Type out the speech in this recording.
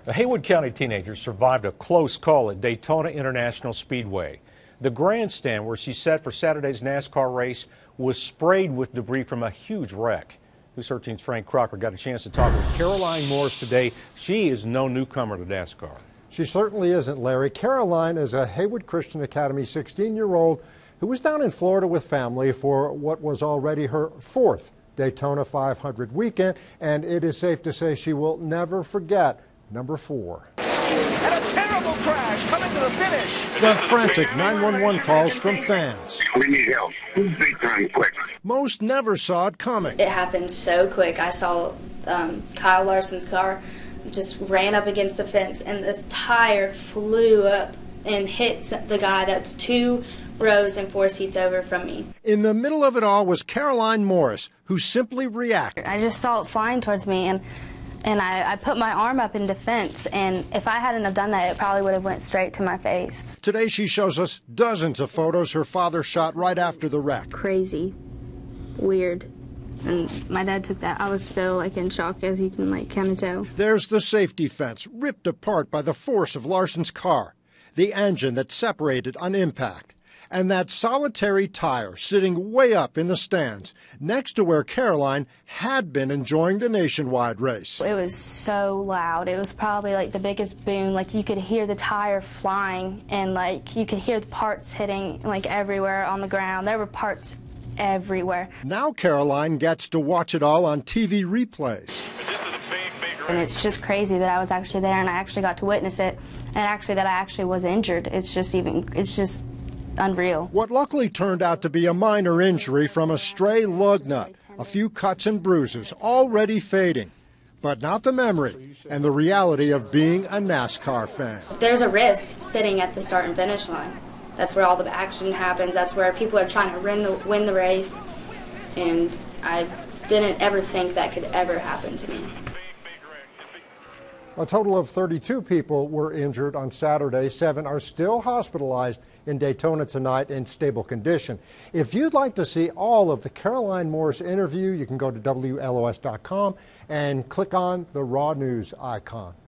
A Haywood County teenager survived a close call at Daytona International Speedway. The grandstand where she sat for Saturday's NASCAR race was sprayed with debris from a huge wreck. News 13's Frank Kracher got a chance to talk with Caroline Morris today. She is no newcomer to NASCAR. She certainly isn't, Larry. Caroline is a Haywood Christian Academy 16-year-old who was down in Florida with family for what was already her fourth Daytona 500 weekend, and it is safe to say she will never forget number 4. And a terrible crash coming to the finish. The frantic 911 calls from fans. We need help. Big time quick. Most never saw it coming. It happened so quick. I saw Kyle Larson's car just ran up against the fence, and this tire flew up and hit the guy that's 2 rows and 4 seats over from me. In the middle of it all was Caroline Morris, who simply reacted. I just saw it flying towards me, and I put my arm up in defense, and if I hadn't have done that, it probably would have went straight to my face. Today she shows us dozens of photos her father shot right after the wreck. Crazy. Weird. And my dad took that. I was still in shock, as you can kind of tell. There's the safety fence ripped apart by the force of Larson's car, the engine that separated on impact, and that solitary tire sitting way up in the stands next to where Caroline had been enjoying the nationwide race. It was so loud. It was probably the biggest boom. You could hear the tire flying, and you could hear the parts hitting everywhere on the ground. There were parts everywhere. Now Caroline gets to watch it all on TV replays. And it's just crazy that I was actually there and I actually got to witness it, and actually that I actually was injured. It's just unreal. What luckily turned out to be a minor injury from a stray lug nut, a few cuts and bruises already fading, but not the memory and the reality of being a NASCAR fan. There's a risk sitting at the start and finish line. That's where all the action happens. That's where people are trying to win the race, and I didn't ever think that could ever happen to me. A total of 32 people were injured on Saturday. 7 are still hospitalized in Daytona tonight in stable condition. If you'd like to see all of the Caroline Morris interview, you can go to WLOS.com and click on the Raw News icon.